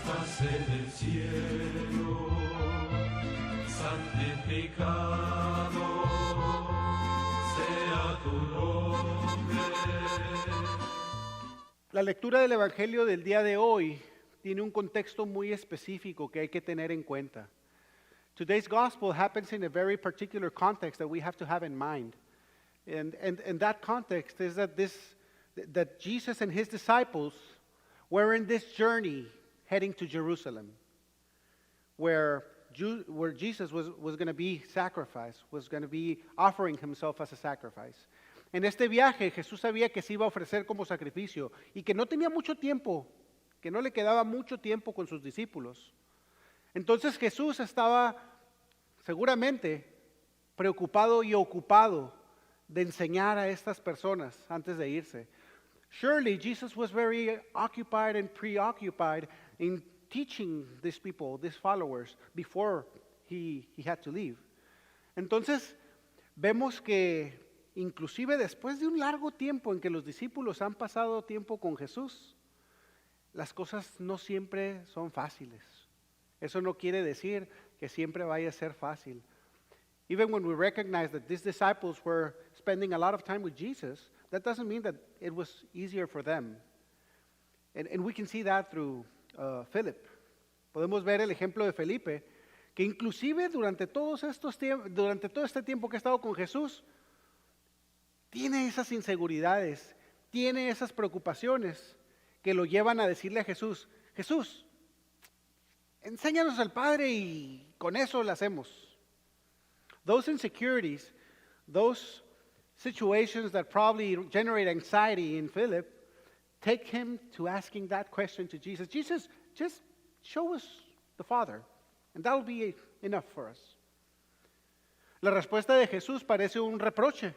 en el cielo, santificado sea tu nombre. La lectura del Evangelio del día de hoy tiene un contexto muy específico que hay que tener en cuenta. Today's gospel happens in a very particular context that we have to have in mind. And that context is that Jesus and his disciples were in this journey heading to Jerusalem, where Jesus was going to be sacrificed, was going to be offering himself as a sacrifice. En este viaje Jesús sabía que se iba a ofrecer como sacrificio y que no tenía mucho tiempo, que no le quedaba mucho tiempo con sus discípulos. Entonces Jesús estaba seguramente preocupado y ocupado de enseñar a estas personas antes de irse. Surely Jesus was very occupied and preoccupied in teaching these people, these followers, before he had to leave. Entonces vemos que inclusive después de un largo tiempo en que los discípulos han pasado tiempo con Jesús, las cosas no siempre son fáciles. Eso no quiere decir que siempre vaya a ser fácil. Even when we recognize that these disciples were spending a lot of time with Jesus, that doesn't mean that it was easier for them. And we can see that through Philip. Podemos ver el ejemplo de Felipe, que inclusive durante todo este tiempo que ha estado con Jesús, tiene esas inseguridades, tiene esas preocupaciones que lo llevan a decirle a Jesús, Jesús, enséñanos al Padre y con eso lo hacemos. Those insecurities, those situations that probably generate anxiety in Philip, take him to asking that question to Jesus. Jesus, just show us the Father, and that'll be enough for us. La respuesta de Jesús parece un reproche.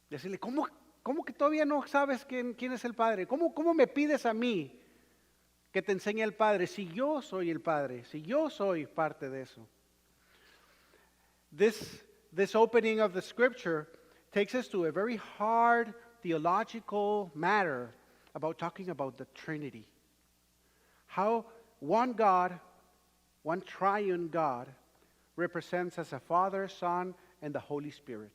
Decirle, ¿cómo que todavía no sabes quién es el Padre? ¿Cómo me pides a mí que te enseñe el Padre si yo soy el Padre, si yo soy parte de eso? This opening of the scripture takes us to a very hard theological matter about talking about the Trinity. How one God, one triune God, represents as a Father, Son, and the Holy Spirit.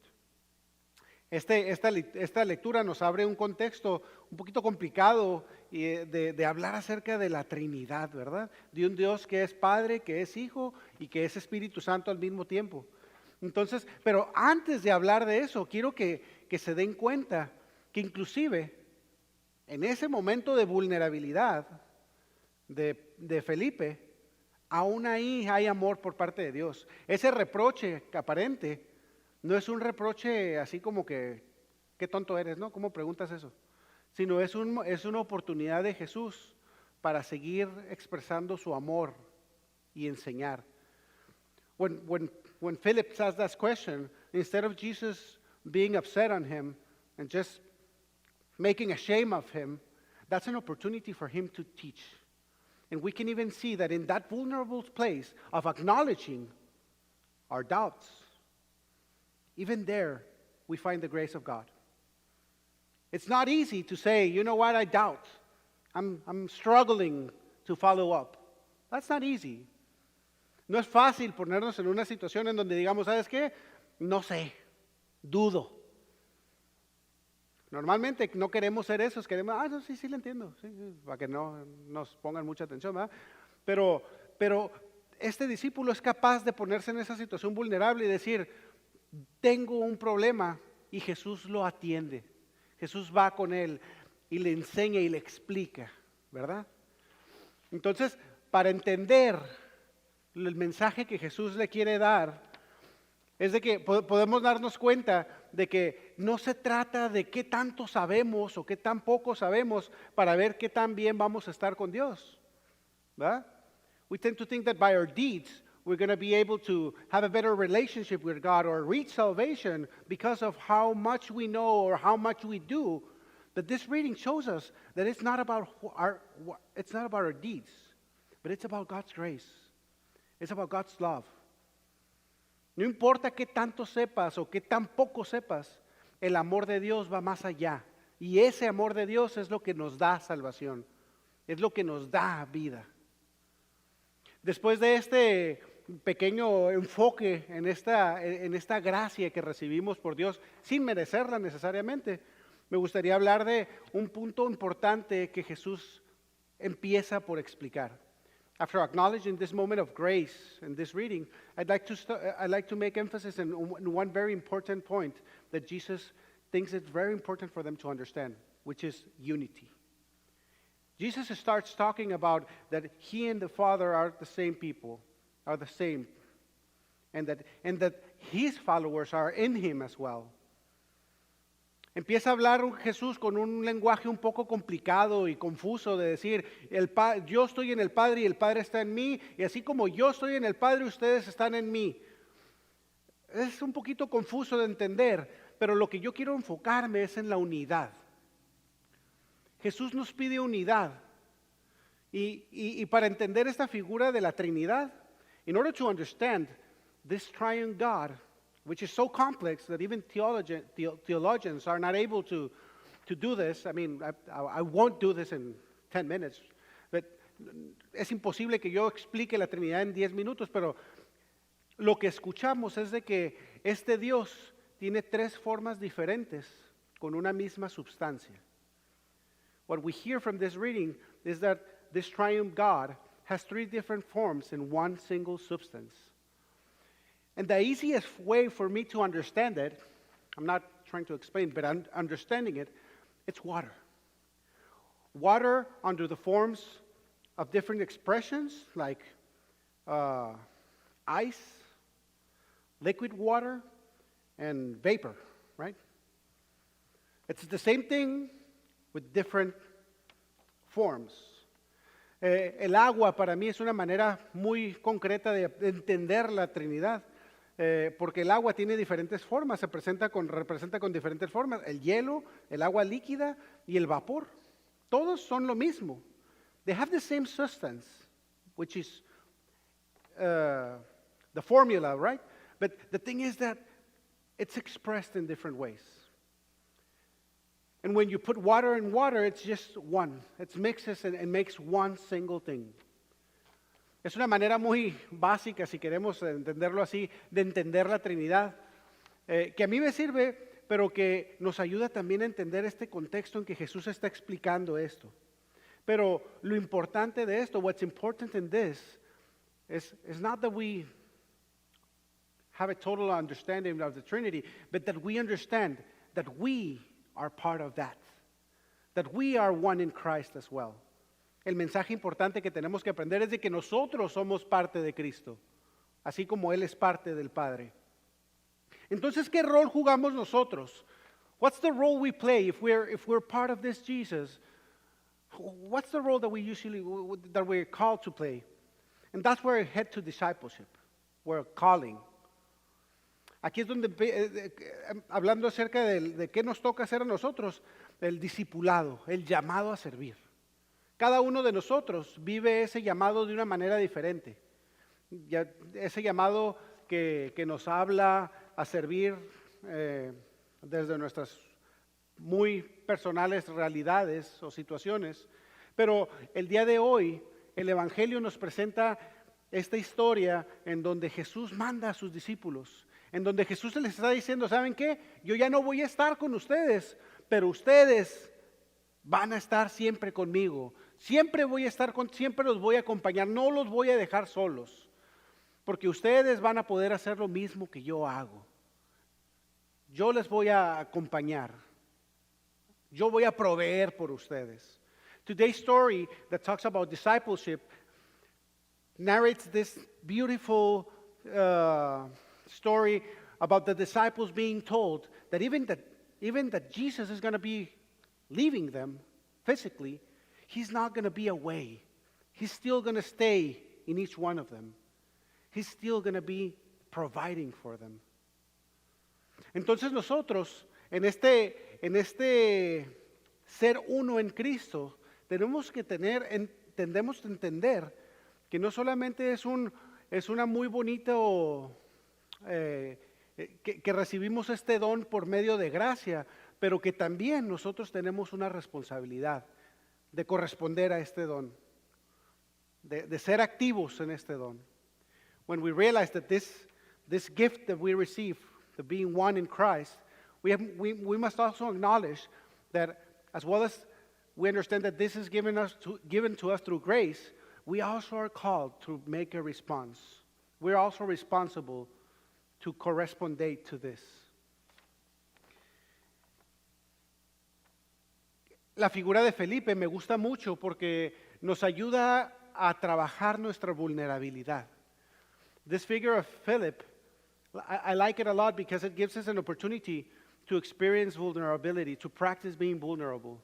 Esta lectura nos abre un contexto un poquito complicado de hablar acerca de la Trinidad, ¿verdad? De un Dios que es Padre, que es Hijo y que es Espíritu Santo al mismo tiempo. Entonces, pero antes de hablar de eso, quiero que se den cuenta que inclusive en ese momento de vulnerabilidad de Felipe, aún ahí hay amor por parte de Dios. Ese reproche aparente no es un reproche así como que, qué tonto eres, ¿no? ¿Cómo preguntas eso? Sino es una oportunidad de Jesús para seguir expresando su amor y enseñar. When Philip asked that question, instead of Jesus being upset on him and just making a shame of him, that's an opportunity for him to teach. And we can even see that in that vulnerable place of acknowledging our doubts, even there, we find the grace of God. It's not easy to say, you know what, I doubt. I'm struggling to follow up. That's not easy. No es fácil ponernos en una situación en donde digamos, ¿sabes qué? No sé, dudo. Normalmente no queremos ser esos, queremos, no, sí, lo entiendo, sí, para que no nos pongan mucha atención, ¿verdad? Pero este discípulo es capaz de ponerse en esa situación vulnerable y decir, tengo un problema, y Jesús lo atiende. Jesús va con él y le enseña y le explica, ¿verdad? Entonces, para entender el mensaje que Jesús le quiere dar, es de que podemos darnos cuenta de que no se trata de qué tanto sabemos o qué tan poco sabemos para ver qué tan bien vamos a estar con Dios, ¿verdad? We tend to think that by our deeds we're going to be able to have a better relationship with God or reach salvation because of how much we know or how much we do. But this reading shows us that it's not about our deeds, but it's about God's grace. It's about God's love. No importa qué tanto sepas o qué tan poco sepas, el amor de Dios va más allá. Y ese amor de Dios es lo que nos da salvación. Es lo que nos da vida. Después de este pequeño enfoque en esta gracia que recibimos por Dios, sin merecerla necesariamente, me gustaría hablar de un punto importante que Jesús empieza por explicar. After acknowledging this moment of grace in this reading, I'd like to make emphasis in one very important point that Jesus thinks it's very important for them to understand, which is unity. Jesus starts talking about that he and the Father are the same people, are the same, and that his followers are in him as well. Empieza a hablar Jesús con un lenguaje un poco complicado y confuso de decir, yo estoy en el Padre y el Padre está en mí, y así como yo estoy en el Padre, ustedes están en mí. Es un poquito confuso de entender, pero lo que yo quiero enfocarme es en la unidad. Jesús nos pide unidad. Y para entender esta figura de la Trinidad, in order to understand this triune God, which is so complex that even theologians are not able to do this. I mean, I won't do this in 10 minutes, but es imposible que yo explique la Trinidad en 10 minutos, pero lo que escuchamos es de que este Dios tiene tres formas diferentes con una misma substancia. What we hear from this reading is that this triune God has three different forms in one single substance. And the easiest way for me to understand it, I'm not trying to explain, but I'm understanding it, it's water. Water under the forms of different expressions like ice, liquid water, and vapor, right? It's the same thing with different forms. El agua para mí es una manera muy concreta de entender la Trinidad. Porque el agua tiene diferentes formas, representa con diferentes formas, el hielo, el agua líquida y el vapor. Todos son lo mismo. They have the same substance, which is the formula, right? But the thing is that it's expressed in different ways. And when you put water in water, it's just one. It mixes and makes one single thing. Es una manera muy básica, si queremos entenderlo así, de entender la Trinidad, que a mí me sirve, pero que nos ayuda también a entender este contexto en que Jesús está explicando esto. Pero lo importante de esto, what's important in this, is not that we have a total understanding of the Trinity, but that we understand that we are part of that we are one in Christ as well. El mensaje importante que tenemos que aprender es de que nosotros somos parte de Cristo, así como Él es parte del Padre. Entonces, ¿qué rol jugamos nosotros? What's the role we play if we're part of this Jesus? What's the role that we're called to play? And that's where I head to discipleship. We're calling. Aquí es donde, hablando acerca de qué nos toca hacer a nosotros, el discipulado, el llamado a servir. Cada uno de nosotros vive ese llamado de una manera diferente. Ese llamado que nos habla a servir desde nuestras muy personales realidades o situaciones. Pero el día de hoy, el Evangelio nos presenta esta historia en donde Jesús manda a sus discípulos, en donde Jesús les está diciendo, ¿saben qué? Yo ya no voy a estar con ustedes, pero ustedes van a estar siempre conmigo. Siempre los voy a acompañar, no los voy a dejar solos, porque ustedes van a poder hacer lo mismo que yo hago. Yo les voy a acompañar. Yo voy a proveer por ustedes. Today's story that talks about discipleship narrates this beautiful story about the disciples being told that even that Jesus is going to be leaving them physically, He's not going to be away. He's still going to stay in each one of them. He's still going to be providing for them. Entonces nosotros, en este ser uno en Cristo, tenemos que entender que no solamente es una muy bonita que recibimos este don por medio de gracia, pero que también nosotros tenemos una responsabilidad de corresponder a este don, de ser activos en este don. When we realize that this gift that we receive, the being one in Christ, we must also acknowledge that as well as we understand that this is given to us through grace, we also are called to make a response. We're also responsible to correspond to this. La figura de Felipe me gusta mucho porque nos ayuda a trabajar nuestra vulnerabilidad. This figure of Philip, I like it a lot because it gives us an opportunity to experience vulnerability, to practice being vulnerable.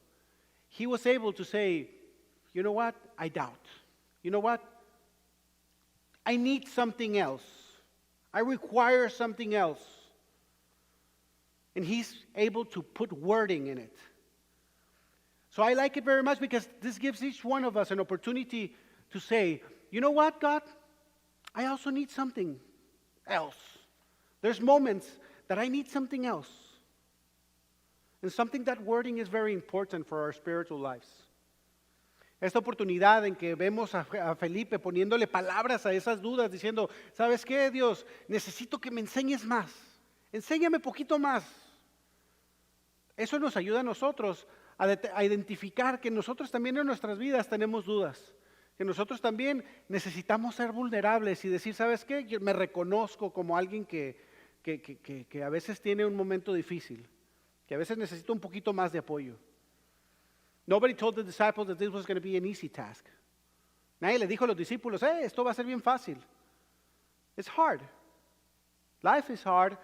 He was able to say, you know what? I doubt. You know what? I need something else. I require something else. And he's able to put wording in it. So I like it very much because this gives each one of us an opportunity to say, you know what, God? I also need something else. There's moments that I need something else. And something that wording is very important for our spiritual lives. Esta oportunidad en que vemos a Felipe poniéndole palabras a esas dudas, diciendo, ¿sabes qué, Dios? Necesito que me enseñes más. Enséñame poquito más. Eso nos ayuda a nosotros a identificar que nosotros también en nuestras vidas tenemos dudas. Que nosotros también necesitamos ser vulnerables y decir, ¿sabes qué? Yo me reconozco como alguien que a veces tiene un momento difícil, que a veces necesita un poquito más de apoyo. Nobody told the disciples that this was going to be an easy task. Nadie le dijo a los discípulos, esto va a ser bien fácil. It's hard. Life is hard,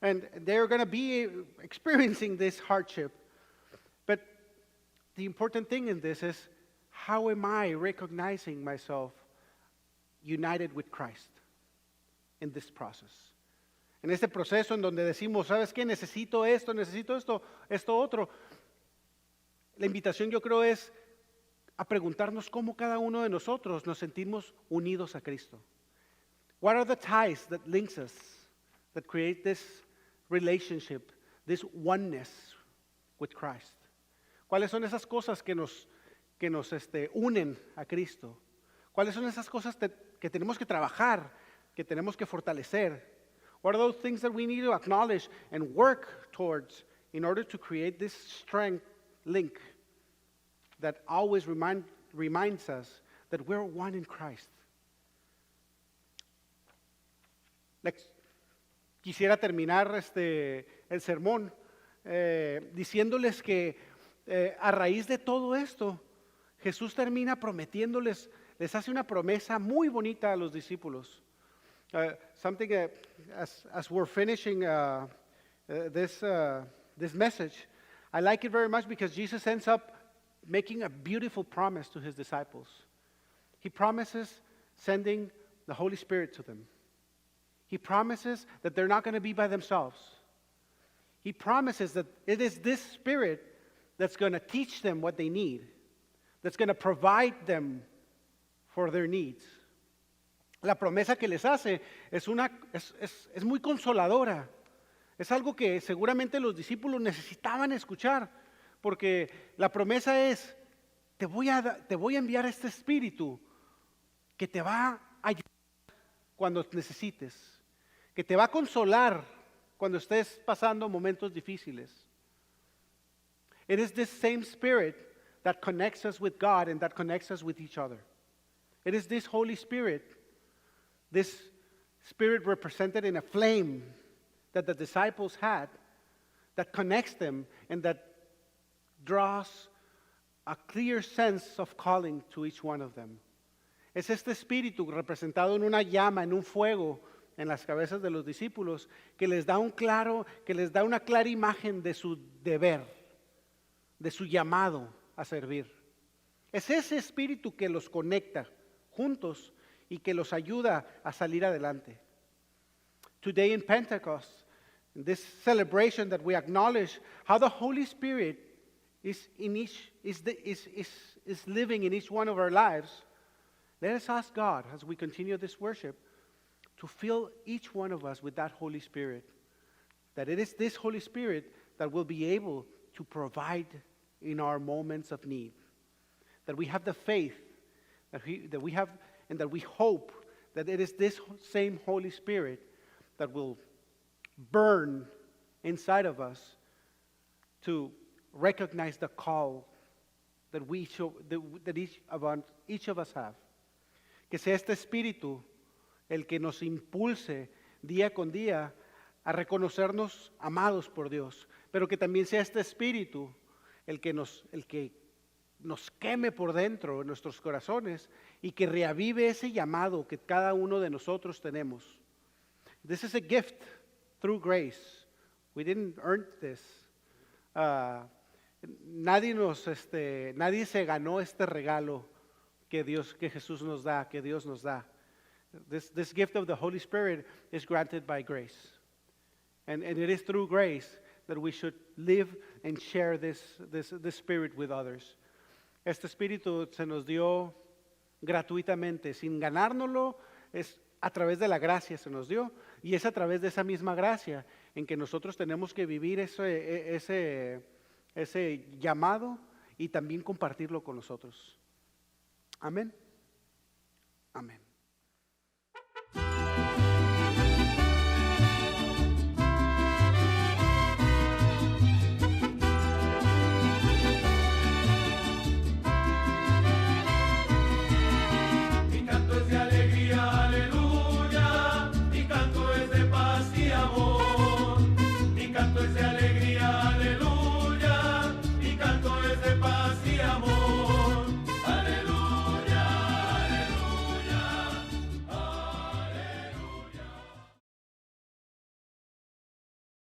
and they're going to be experiencing this hardship. But the important thing in this is, how am I recognizing myself united with Christ in this process? En este proceso en donde decimos, ¿sabes qué? Necesito esto, esto otro. La invitación yo creo es a preguntarnos cómo cada uno de nosotros nos sentimos unidos a Cristo. What are the ties that links us, that create this relationship, this oneness with Christ? ¿Cuáles son esas cosas que nos unen a Cristo? ¿Cuáles son esas cosas que tenemos que trabajar, que tenemos que fortalecer? What are those things that we need to acknowledge and work towards in order to create this strength link that always reminds us that we're one in Christ? Quisiera terminar el sermón diciéndoles que a raíz de todo esto, Jesús termina prometiéndoles, les hace una promesa muy bonita a los discípulos. Something as we're finishing this message, I like it very much because Jesus ends up making a beautiful promise to his disciples. He promises sending the Holy Spirit to them. He promises that they're not going to be by themselves. He promises that it is this Spirit that's going to teach them what they need, that's going to provide them for their needs. La promesa que les hace es muy consoladora. Es algo que seguramente los discípulos necesitaban escuchar, porque la promesa es, te voy a enviar este Espíritu que te va a ayudar cuando necesites, que te va a consolar cuando estés pasando momentos difíciles. It is this same Spirit that connects us with God and that connects us with each other. It is this Holy Spirit, this Spirit represented in a flame that the disciples had, that connects them and that draws a clear sense of calling to each one of them. Es este espíritu representado en una llama, en un fuego, en las cabezas de los discípulos, que les da una clara imagen de su deber, de su llamado a servir. Es ese espíritu que los conecta juntos y que los ayuda a salir adelante. Today in Pentecost, in this celebration that we acknowledge how the Holy Spirit is living in each one of our lives, let us ask God as we continue this worship to fill each one of us with that Holy Spirit, that it is this Holy Spirit that will be able to provide in our moments of need. that we have the faith, that we have, and that we hope that it is this same Holy Spirit that will burn inside of us to recognize the call that each of us have. Que sea este espíritu el que nos impulse día con día a reconocernos amados por Dios, pero que también sea este espíritu el que nos queme por dentro en nuestros corazones y que reavive ese llamado que cada uno de nosotros tenemos. This is a gift through grace. We didn't earn this. Nadie se ganó este regalo que Jesús nos da, que Dios nos da. This gift of the Holy Spirit is granted by grace. And it is through grace that we should live and share this spirit with others. Este espíritu se nos dio gratuitamente, sin ganárnoslo, es a través de la gracia se nos dio, y es a través de esa misma gracia en que nosotros tenemos que vivir ese llamado y también compartirlo con nosotros. Amén. Amén.